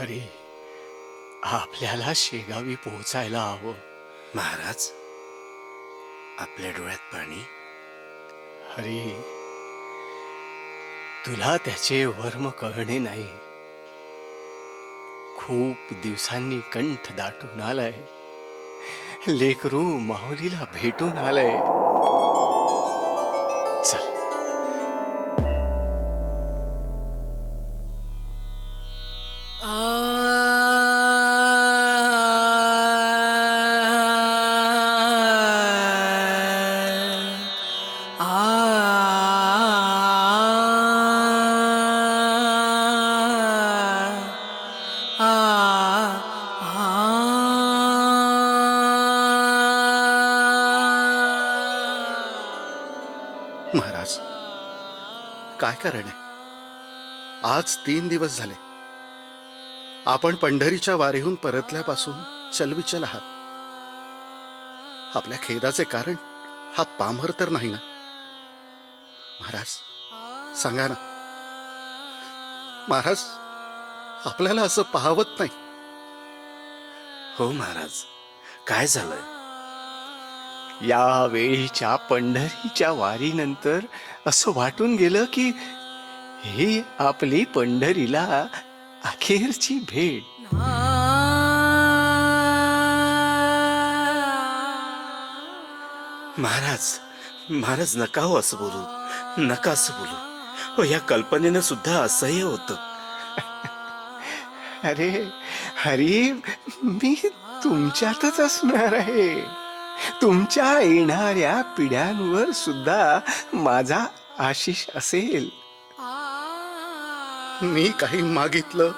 हरी, आपल्याला शेगावी पोहोचायला हवं. महाराज, आपल्या डोळ्यात पाणी. हरी, तुला त्याचे वर्म कळणे नाही. खूप दिवसांनी कंठ दाटून आलाय. लेकरू माऊलीला भेटून आलंय. चल. महाराज, काय कारण आहे? आज 3 दिवस झाले आपण पंढरीच्या वारीहून परतल्यापासून चलविचल आहात. आपल्या खेदाचे कारण हा पामर तर नाही ना? महाराज, सांगा ना. महाराज, आपल्याला असं पाहावत नाही. हो महाराज, काय झालंय? या वेळीच्या पंढरीच्या वारीनंतर असं वाटून गेलं की ही आपली पंढरीला अखेरची भेट. महाराज, महाराज, नका हो असं बोलू, नका असं बोलू. हो, या कल्पनेनं सुद्धा असह्य होतं. अरे हरी, मी तुमच्यातच असणार आहे. तुमच्या येणाऱ्या पिढ्यांवर सुद्धा माझा आशिष असेल. मी काही मागितलं